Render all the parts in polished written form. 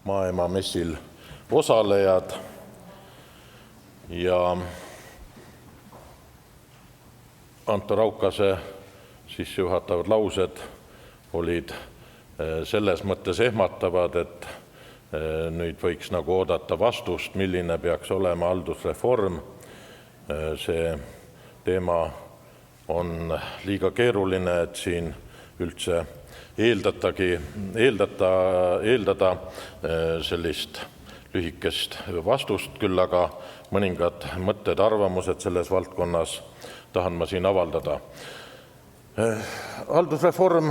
Maaema messil osalejad ja Anto Raukase sissejuhatavad laused olid selles mõttes ehmatavad, et nüüd võiks nagu oodata vastust, milline peaks olema haldusreform. See teema on liiga keeruline, et siin üldse eeldada sellist lühikest vastust, küll aga mõningad mõtted, arvamused selles valdkonnas tahan ma siin avaldada. Haldusreform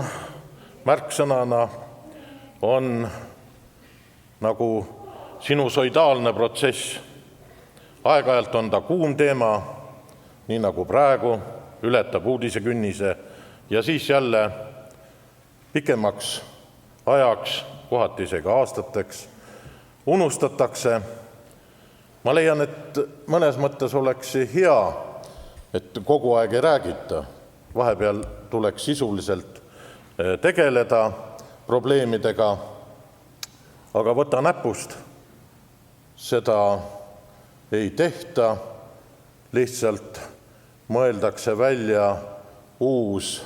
märksõnana on nagu sinusoidaalne protsess. Aeg-ajalt on ta kuum teema, nii nagu praegu, ületab uudisekünnise ja siis jälle pikemaks ajaks, kohati isegi aastateks, unustatakse. Ma leian, et mõnes mõttes oleks hea, et kogu aeg ei räägita. Vahepeal tuleks sisuliselt tegeleda probleemidega, aga võta näpust, seda ei tehta, lihtsalt mõeldakse välja uus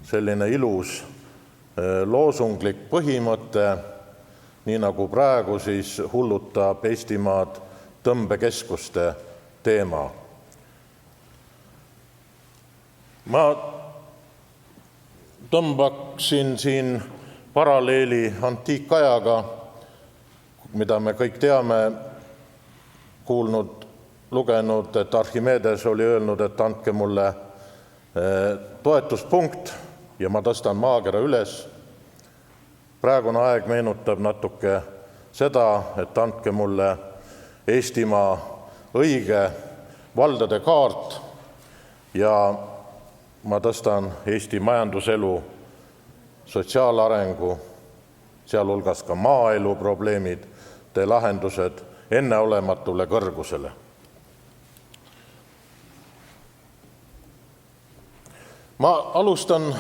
selline ilus loosunglik põhimõte, nii nagu praegu siis hullutab Eestimaad tõmbekeskuste teema. Ma tõmbaksin siin paralleeli antiikajaga, mida me kõik teame, kuulnud, lugenud, et Archimedes oli öelnud, et andke mulle toetuspunkt ja ma tõstan maakera üles. Praegune aeg meenutab natuke seda, et andke mulle Eestimaa õige valdade kaart ja ma tõstan Eesti majanduselu, sotsiaalarengu, sealhulgas ka maaelu probleemid, tee lahendused enneolematule kõrgusele. Ma alustan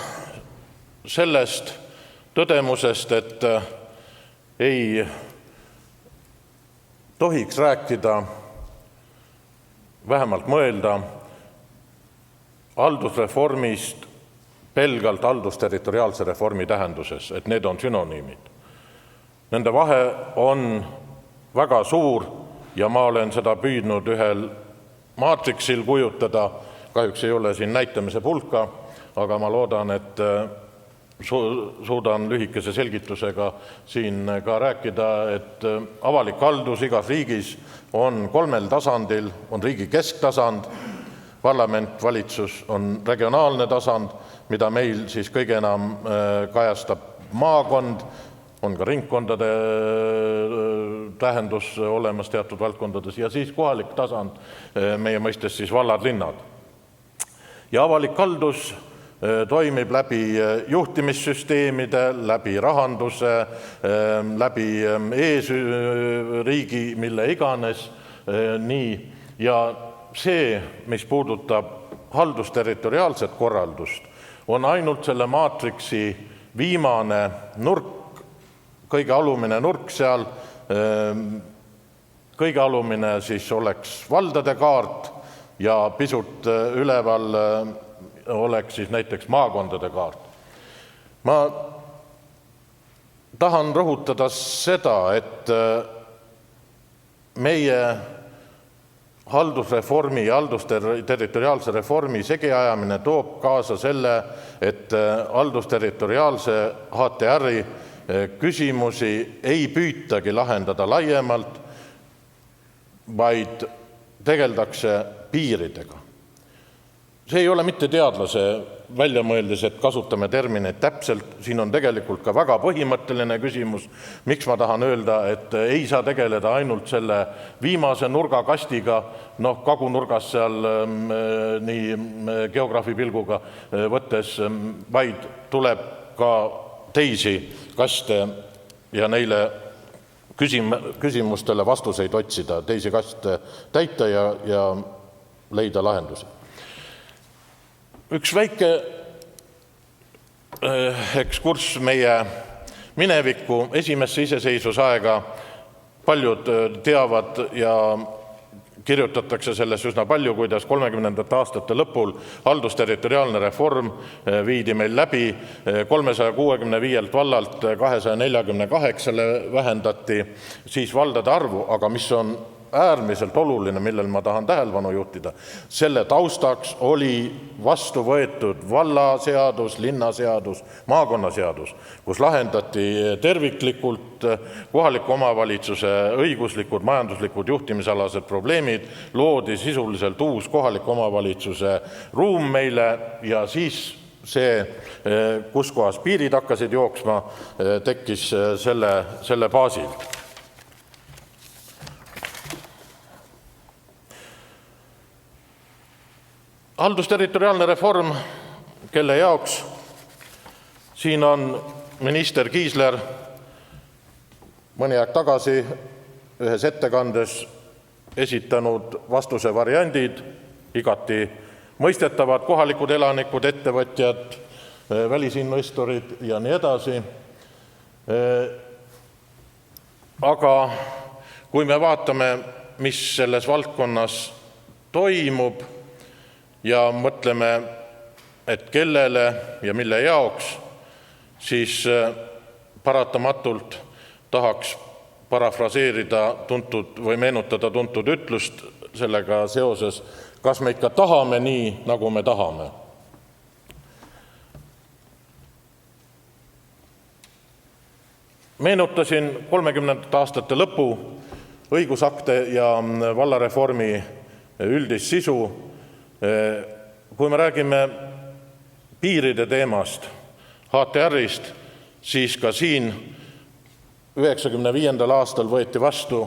sellest tõdemusest, et ei tohiks rääkida, vähemalt mõelda haldusreformist pelgalt haldusterritoriaalse reformi tähenduses, et need on sünonüümid. Nende vahe on väga suur ja ma olen seda püüdnud ühel maatriksil kujutada, kahjuks ei ole siin näitamise pulka, aga ma loodan, et suudan lühikese selgitusega siin ka rääkida, et avalik haldus igas riigis on 3 tasandil, on riigi kesktasand, parlament, valitsus on regionaalne tasand, mida meil siis kõige enam kajastab maakond, on ka ringkondade tähendus olemas teatud valdkondades ja siis kohalik tasand, meie mõistes siis vallad, linnad. Ja avalik haldus toimib läbi juhtimissüsteemide, läbi rahanduse, läbi e-riigi, mille iganes, nii. Ja see, mis puudutab haldusterritoriaalset korraldust, on ainult selle maatriksi viimane nurk, kõige alumine nurk seal, kõige alumine siis oleks valdade kaart ja pisut üleval oleks siis näiteks maakondade kaart. Ma tahan rõhutada seda, et meie haldusreformi ja haldusterritoriaalse reformi segiajamine toob kaasa selle, et haldusterritoriaalse HTR-i küsimusi ei püütagi lahendada laiemalt, vaid tegeldakse piiridega. See ei ole mitte teadlase väljamõeldes, et kasutame termineid täpselt, siin on tegelikult ka väga põhimõtteline küsimus, miks ma tahan öelda, et ei saa tegeleda ainult selle viimase nurgakastiga, kagunurgas seal nii geograafi pilguga võttes, vaid tuleb ka teisi kaste ja neile küsimustele vastuseid otsida, teisi kaste täita ja leida lahendusi. Üks väike ekskurss meie minevikku, esimesse iseseisvusaega paljud teavad ja kirjutatakse selles üsna palju, kuidas 30. aastate lõpul haldusterritoriaalne reform viidi meil läbi, 365 vallalt 248-le vähendati siis valdade arvu, aga mis on äärmiselt oluline, millel ma tahan tähelepanu juhtida. Selle taustaks oli vastu võetud vallaseadus, linnaseadus, maakonnaseadus, kus lahendati terviklikult kohaliku omavalitsuse õiguslikud, majanduslikud juhtimisalased probleemid, loodi sisuliselt uus kohaliku omavalitsuse ruum meile ja siis see, kus kohas piirid hakkasid jooksma, tekkis selle baasil. Haldusterritoriaalne reform, kelle jaoks siin on minister Kiisler mõni aeg tagasi ühes ettekandes esitanud vastuse variandid, igati mõistetavad kohalikud elanikud, ettevõtjad, välisinvestorid ja nii edasi. Aga kui me vaatame, mis selles valdkonnas toimub, ja mõtleme, et kellele ja mille jaoks, siis paratamatult tahaks parafraseerida tuntud või meenutada tuntud ütlust sellega seoses, kas me ikka tahame nii, nagu me tahame. Meenutasin 30. aastate lõpu õigusakte ja vallareformi üldist sisu. Kui me räägime piiride teemast, HTR-ist, siis ka siin 95. aastal võeti vastu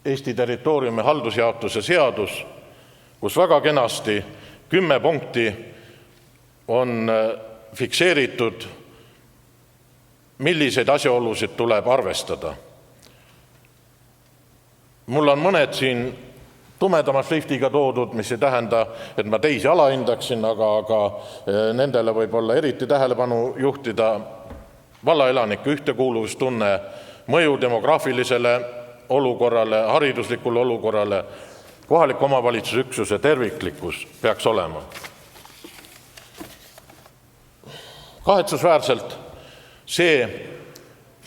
Eesti territooriumi haldusjaotuse seadus, kus väga kenasti 10 punkti on fikseeritud, milliseid asjaolusid tuleb arvestada. Mul on mõned siin tumedama šriftiga toodud, mis ei tähenda, et ma teisi alahindaksin, aga nendele võib olla eriti tähelepanu juhtida vallaelanike ühtekuuluvustunne, mõju demograafilisele olukorrale, hariduslikule olukorrale, kohaliku omavalitsusüksuse terviklikkus peaks olema. Kahetsusväärselt see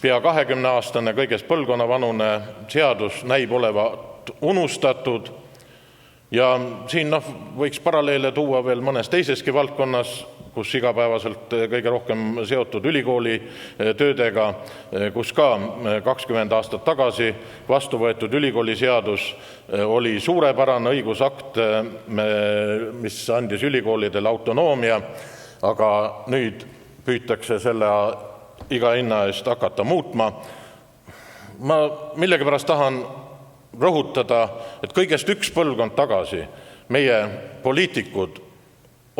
pea 20-aastane kõigest põlvkonnavanune seadus näib olevat unustatud ja siin võiks paralleele tuua veel mõnes teiseski valdkonnas, kus igapäevaselt kõige rohkem seotud ülikooli töödega, kus ka 20 aastat tagasi vastu võetud ülikooli seadus oli suurepärane õigusakt, mis andis ülikoolidele autonoomia, aga nüüd püütakse selle iga hinna eest hakata muutma. Ma millegipärast tahan rõhutada, et kõigest üks põlvkond tagasi meie poliitikud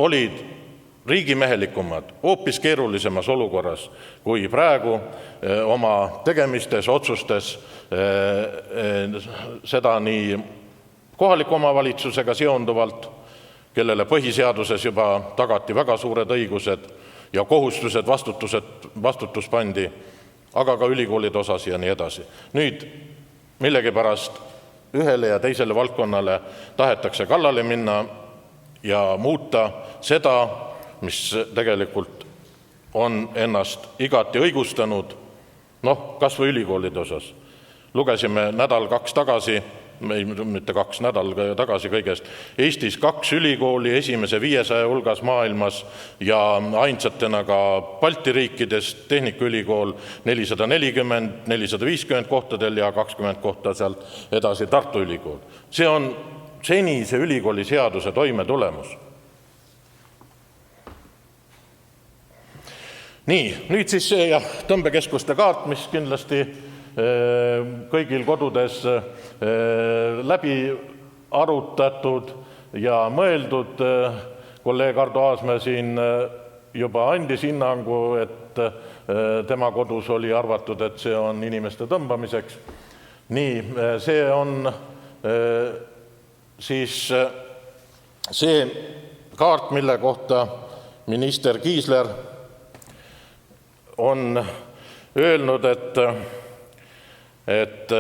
olid riigimehelikumad, hoopis keerulisemas olukorras kui praegu oma tegemistes, otsustes, seda nii kohaliku omavalitsusega seonduvalt, kellele põhiseaduses juba tagati väga suured õigused ja kohustused, vastutus pandi, aga ka ülikoolide osas ja nii edasi. Nüüd millegipärast ühele ja teisele valdkonnale tahetakse kallale minna ja muuta seda, mis tegelikult on ennast igati õigustanud, kas või ülikoolide osas. Lugesime nädal-kaks tagasi, mitte 2 nädal tagasi kõigest, Eestis 2 ülikooli esimese 500 hulgas maailmas ja ainsatena ka Balti riikidest Tehnikaülikool 440, 450 kohtadel ja 20 kohta sealt edasi Tartu Ülikool. See on senise ülikooli seaduse toime tulemus. Nii, nüüd siis see tõmbekeskuste kaart, mis kindlasti kõigil kodudes läbi arutatud ja mõeldud. Kolleeg Ardo Aasmäe siin juba andis hinnangu, et tema kodus oli arvatud, et see on inimeste tõmbamiseks. Nii, see on siis see kaart, mille kohta minister Kiisler on öelnud, et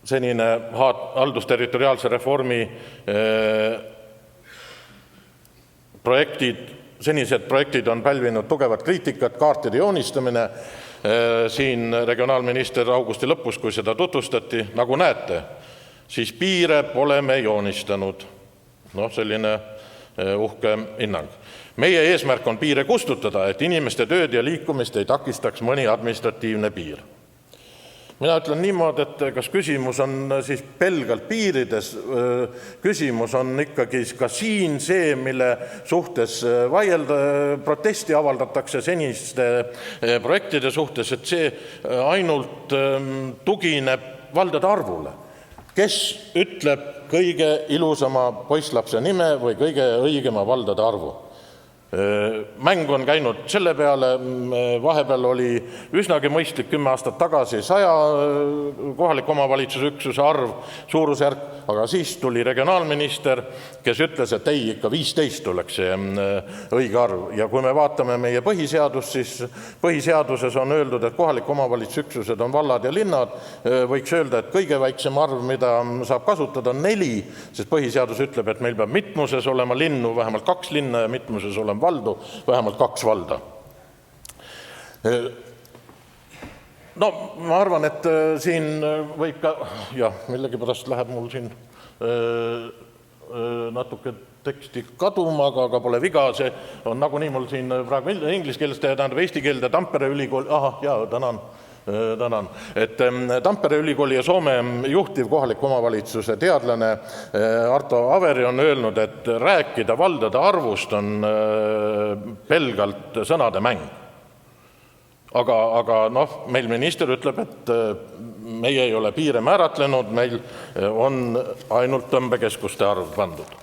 senine haldusterritoriaalse reformi senised projektid on pälvinud tugevat kriitikat, kaartide joonistamine. Siin regionaalminister augusti lõpus, kui seda tutvustati, nagu näete, siis piire pole me joonistanud. Selline uhke hinnang. Meie eesmärk on piire kustutada, et inimeste tööd ja liikumist ei takistaks mõni administratiivne piir. Mina ütlen niimoodi, et kas küsimus on siis pelgalt piirides, küsimus on ikkagi ka siin see, mille suhtes protesti avaldatakse seniste projektide suhtes, et see ainult tugineb valdade arvule. Kes ütleb kõige ilusama poisslapse nime või kõige õigema valdade arvu? Mäng on käinud selle peale, vahepeal oli üsnagi mõistlik 10 aastat tagasi 100 kohaliku omavalitsuse üksuse arv suurusjärk, aga siis tuli regionaalminister, kes ütles, et ei, ikka 15 oleks see õige arv. Ja kui me vaatame meie põhiseadust, siis põhiseaduses on öeldud, et kohaliku omavalitsuse üksused on vallad ja linnad. Võiks öelda, et kõige väiksem arv, mida saab kasutada, on 4, sest põhiseadus ütleb, et meil peab mitmuses olema linnu vähemalt 2 linna ja mitmuses olema valdu vähemalt 2 valda. Ma arvan, et siin võib ka, millegi pärast läheb mul siin natuke teksti kaduma, aga pole viga, see on nagunii mul siin praegu inglise keeles, tähendab eesti keelde Tampere ülikool, tänan. Et Tampere ülikooli ja Soome juhtiv kohaliku omavalitsuse teadlane Arto Averi on öelnud, et rääkida valdade arvust on pelgalt sõnade mäng. Aga meil minister ütleb, et meie ei ole piire määratlenud, meil on ainult tõmbekeskuste arv pandud.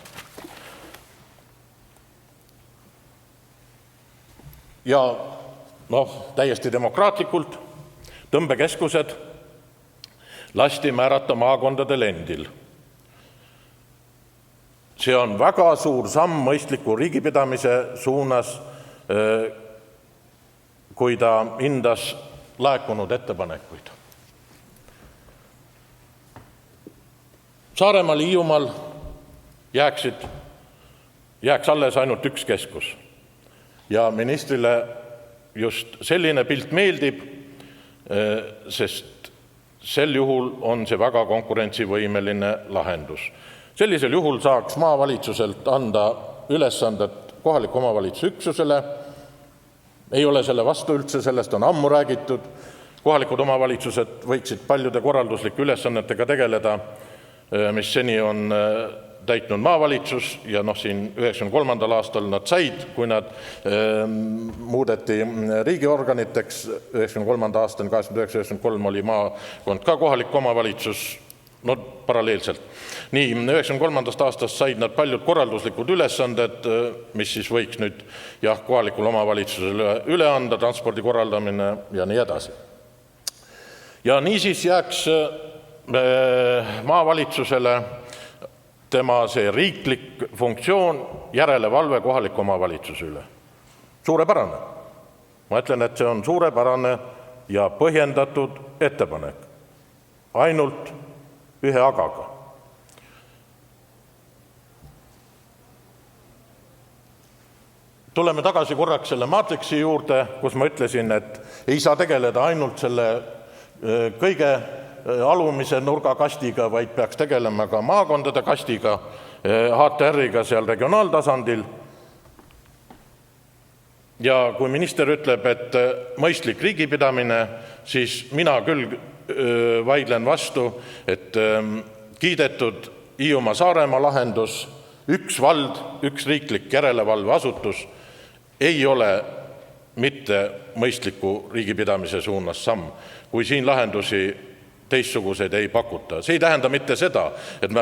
Ja täiesti demokraatlikult tõmbekeskused lasti määrata maakondadel endil. See on väga suur samm mõistliku riigipidamise suunas, kui ta hindas laekunud ettepanekuid. Saaremaal, Hiiumaal jääks alles ainult üks keskus. Ja ministrile just selline pilt meeldib, sest sel juhul on see väga konkurentsivõimeline lahendus. Sellisel juhul saaks maavalitsuselt anda ülesandet kohaliku omavalitsuse üksusele. Ei ole selle vastu üldse, sellest on ammu räägitud. Kohalikud omavalitsused võiksid paljude korralduslike ülesannetega tegeleda, mis seni on täitnud maavalitsus ja siin 93. aastal nad said, kui nad muudeti riigiorganiteks. 93. aastani 89-93 oli maakond ka kohalik omavalitsus, paralleelselt. Nii, 93. aastast said nad paljud korralduslikud ülesanded, mis siis võiks nüüd kohalikul omavalitsusele üle anda, transpordi korraldamine ja nii edasi. Ja niisiis jääks maavalitsusele tema see riiklik funktsioon järelevalve kohaliku omavalitsuse üle. Suurepärane. Ma ütlen, et see on suurepärane ja põhjendatud ettepanek. Ainult ühe agaga. Tuleme tagasi korraks selle maatriksi juurde, kus ma ütlesin, et ei saa tegeleda ainult selle kõige alumise nurgakastiga, vaid peaks tegelema ka maakondade kastiga, HTR-iga seal regionaaltasandil. Ja kui minister ütleb, et mõistlik riigipidamine, siis mina küll vaidlen vastu, et kiidetud Hiiumaa Saaremaa lahendus, üks vald, üks riiklik järelevalveasutus ei ole mitte mõistliku riigipidamise suunas samm, kui siin lahendusi teistsuguseid ei pakuta. See ei tähenda mitte seda, et me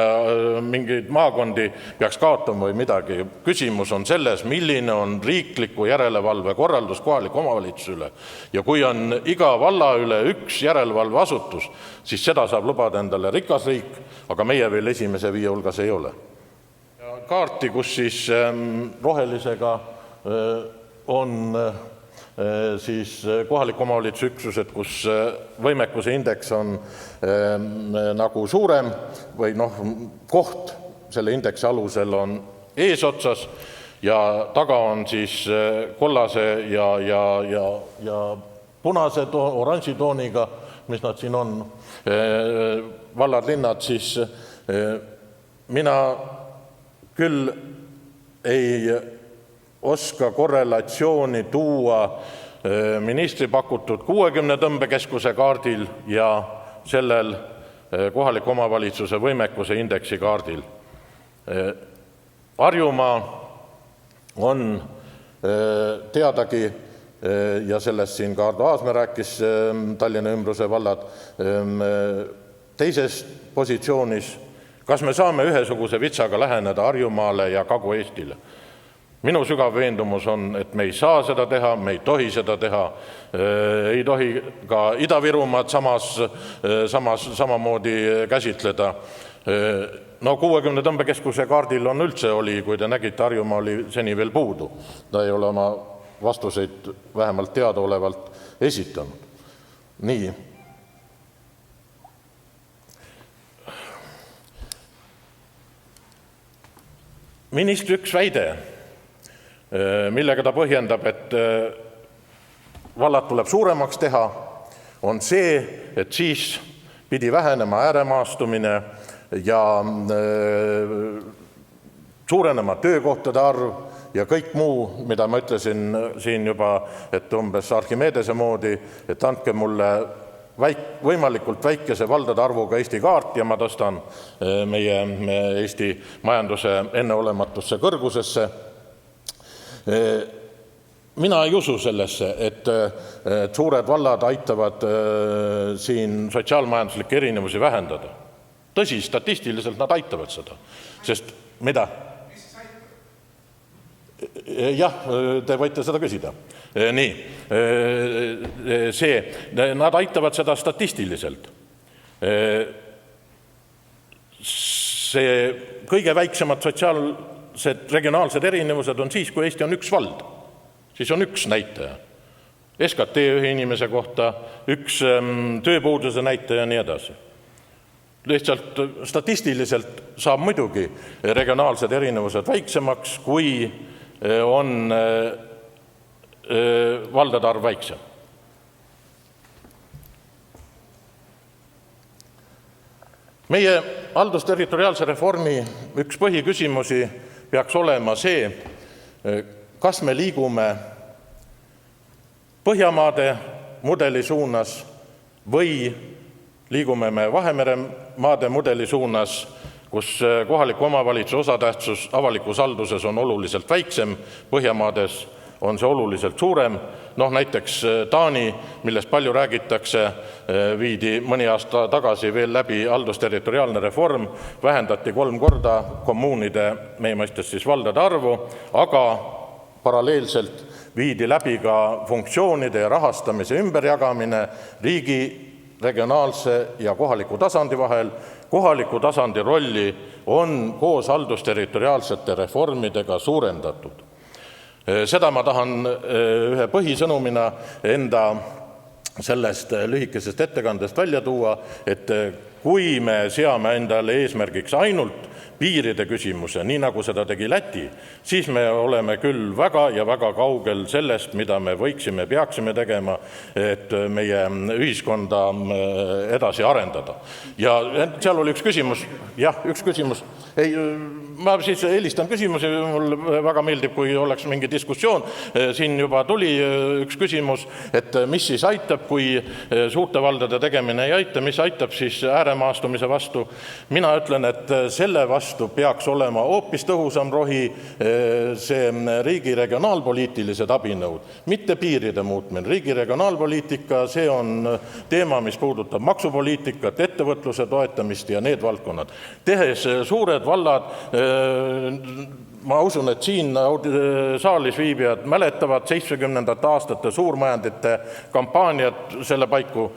mingeid maakondi peaks kaotama või midagi. Küsimus on selles, milline on riikliku järelevalve korraldus kohaliku omavalitsusele. Ja kui on iga valla üle üks järelevalveasutus, siis seda saab lubada endale rikas riik, aga meie veel esimese 5 hulgas ei ole. Kaarti, kus siis rohelisega on siis kohaliku omavalitsuse üksused, kus võimekuse indeks on nagu suurem või koht selle indeksi alusel on eesotsas ja taga on siis kollase ja punase oranži tooniga, mis nad siin on, vallad-linnad, siis mina küll ei oska korrelatsiooni tuua ministri pakutud 60 tõmbekeskuse kaardil ja sellel kohaliku omavalitsuse võimekuse indeksi kaardil. Harjumaa on teadagi, ja sellest siin ka Ardo Aasmäe rääkis, Tallinna ümbruse vallad, teises positsioonis. Kas me saame ühesuguse vitsaga läheneda Harjumaale ja Kagu-Eestile? Minu sügav veendumus on, et me ei saa seda teha, me ei tohi seda teha, ei tohi ka Ida-Virumaad samamoodi käsitleda. 60 tõmbekeskuse kaardil on üldse oli, kui te nägite, Harjumaa oli seni veel puudu. Ta ei ole oma vastuseid vähemalt teadaolevalt esitanud. Nii. Ministri üks väide, millega ta põhjendab, et vallad tuleb suuremaks teha, on see, et siis pidi vähenema ääremaastumine ja suurenema töökohtade arv ja kõik muu, mida ma ütlesin siin juba, et umbes Archimedese moodi, et andke mulle võimalikult väikese valdade arvuga Eesti kaart ja ma tõstan meie Eesti majanduse enneolematusse kõrgusesse. Mina ei usu sellesse, et suured vallad aitavad siin sotsiaalmajanduslikke erinevusi vähendada. Tõsi, statistiliselt nad aitavad seda, sest mida? Jah, te võite seda küsida. Nii, nad aitavad seda statistiliselt. See kõige väiksemad sotsiaalsed regionaalsed erinevused on siis, kui Eesti on üks vald. Siis on üks näitaja. SKT ühe inimese kohta, üks tööpuuduse näitaja ja nii edasi. Lihtsalt statistiliselt saab muidugi regionaalsed erinevused väiksemaks, kui on valdade arv väiksem. Meie haldusterritoriaalse reformi üks põhiküsimusi peaks olema see, kas me liigume Põhjamaade mudeli suunas või liigume me Vahemere maade mudeli suunas, kus kohaliku omavalitsuse osatähtsus avalikus halduses on oluliselt väiksem, Põhjamaades on see oluliselt suurem. Näiteks Taani, millest palju räägitakse, viidi mõni aasta tagasi veel läbi haldusterritoriaalne reform, vähendati 3 korda kommuunide, meie mõistes siis valdade arvu, aga paralleelselt viidi läbi ka funktsioonide ja rahastamise ümberjagamine riigi, regionaalse ja kohaliku tasandi vahel. Kohaliku tasandi rolli on koos haldusterritoriaalsete reformidega suurendatud. Seda ma tahan ühe põhisõnumina enda sellest lühikesest ettekandest välja tuua, et kui me seame endale eesmärgiks ainult piiride küsimuse, nii nagu seda tegi Läti, siis me oleme küll väga ja väga kaugel sellest, mida me võiksime, peaksime tegema, et meie ühiskonda edasi arendada. Ja seal oli üks küsimus. Jah, üks küsimus. Ei, ma siis helistan küsimusi, mul väga meeldib, kui oleks mingi diskussioon. Siin juba tuli üks küsimus, et mis siis aitab, kui suurte valdade tegemine ei aita, mis aitab siis ääremaastumise vastu. Mina ütlen, et selle vastu peaks olema hoopis tõhusam rohi see riigi regionaalpoliitilised abinõud, mitte piiride muutmine. Riigi regionaalpoliitika, see on teema, mis puudutab maksupoliitikat, ettevõtluse toetamist ja need valdkonnad. Tehes suured vallad ma usun, et siin saalis viibijad mäletavad 70. aastate suurmajandite kampaaniat selle paiku,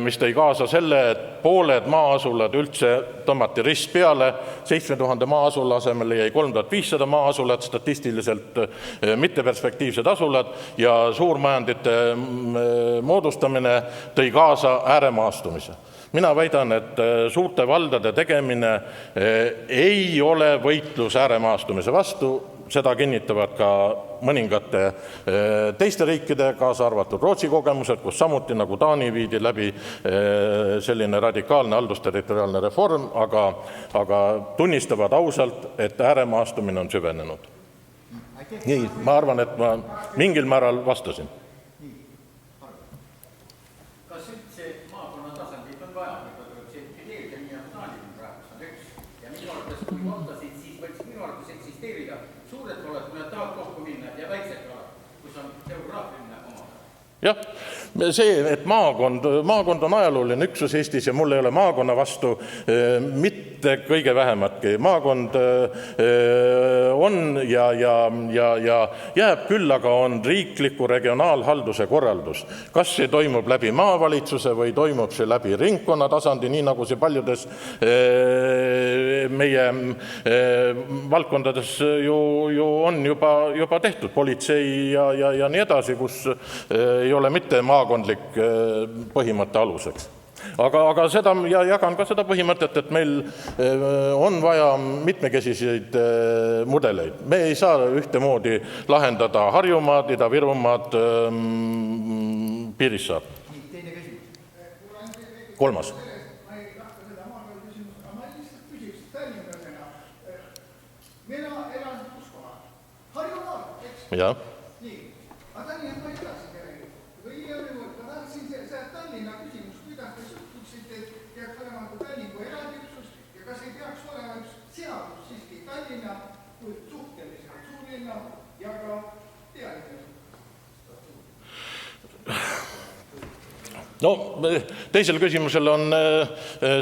mis tõi kaasa selle, et pooled maa-asulad üldse tõmmati rist peale, 7000 maa-asula asemel jäi 3500 maa-asulat, statistiliselt mitteperspektiivsed asulad ja suurmajandite moodustamine tõi kaasa ääremaastumise. Mina väidan, et suurte valdade tegemine ei ole võitlus ääremaastumise vastu, seda kinnitavad ka mõningate teiste riikide, kaasa arvatud Rootsi kogemused, kus samuti nagu Taani viidi läbi selline radikaalne haldusterritoriaalne reform, aga tunnistavad ausalt, et ääremaastumine on süvenenud. Nii, ma arvan, et ma mingil määral vastasin. Jah, see, et maakond on ajalooline üksus Eestis ja mul ei ole maakonna vastu mitte kõige vähematki. Maakond on ja jääb küll, aga on riikliku regionaalhalduse korraldus. Kas see toimub läbi maavalitsuse või toimub see läbi ringkonna tasandi, nii nagu see paljudes meie valdkondades ju on juba tehtud, politsei ja nii edasi, kus ei ole mitte maakondlik põhimõtte aluseks. Aga seda, ja jagan ka seda põhimõtet, et meil on vaja mitmekesiseid mudeleid. Me ei saa ühtemoodi lahendada Harjumaad, Ida-Virumaad, Piirissaar. Kolmas. Mina elan kus kohal? Harjumaal, eks? Jah. Nii. Aga Tallinna ma ei tea siin tegelikult. Või ma tahtsin see Tallinna küsimus, kuidas te suhtuksite, et peaks olema Tallinn kui eraldi üksus ja kas ei peaks olema üks seadus siiski Tallinna kui suhteliselt suurlinna ja ka pealinna? No, teisel küsimusel on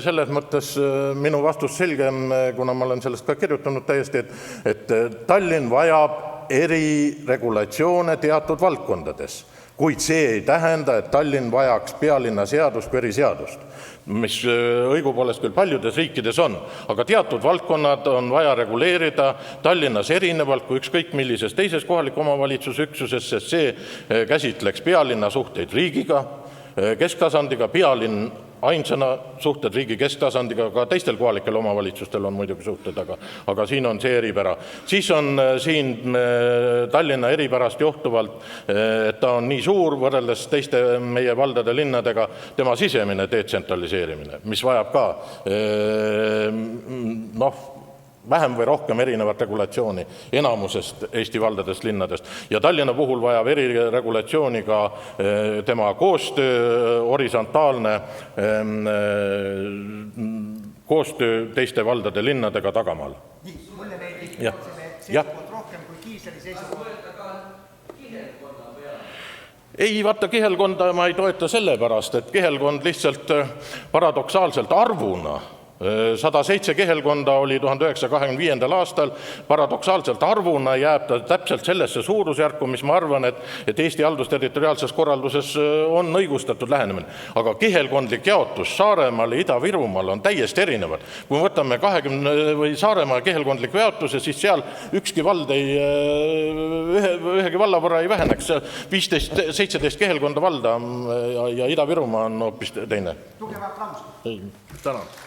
selles mõttes minu vastus selgem, kuna ma olen sellest ka kirjutanud täiesti, et Tallinn vajab eriregulatsioone teatud valdkondades, kuid see ei tähenda, et Tallinn vajaks pealinna seadust kui eriseadust, mis õigupoolest küll paljudes riikides on, aga teatud valdkonnad on vaja reguleerida Tallinnas erinevalt kui ükskõik millises teises kohaliku omavalitsuse üksuses, sest see käsitleks pealinna suhteid riigiga, kesktasandiga, pealinn ainsana suhted riigi kesktasandiga, ka teistel kohalikel omavalitsustel on muidugi suhted, aga siin on see eripära. Siis on siin Tallinna eripärast johtuvalt, et ta on nii suur võrreldes teiste meie valdade linnadega, tema sisemine detsentraliseerimine, mis vajab ka vähem või rohkem erinevat regulatsiooni enamusest Eesti valdadest, linnadest. Ja Tallinna puhul vajab eriregulatsiooni ka tema koostöö, horisontaalne koostöö teiste valdade linnadega tagamaal. Nii, mulle meeldib seisukoht rohkem kui Kiisleri seisukoht. Ei, vaata, kihelkonda ma ei toeta sellepärast, et kihelkond lihtsalt paradoksaalselt arvuna 107 kihelkonda oli 1925. aastal, paradoksaalselt arvuna jääb ta täpselt sellesse suurusjärku, mis ma arvan, et Eesti haldusterritoriaalses korralduses on õigustatud lähenemine. Aga kihelkondlik jaotus Saaremaal ja Ida-Virumaal on täiesti erinevad. Kui me võtame 20 või Saaremaa kihelkondliku jaotuse, siis seal ükski vald ühegi valla võrra ei väheneks. 15-17 kihelkonda valda ja Ida-Virumaa on hoopis teine. Tugev aplaus. Tänan.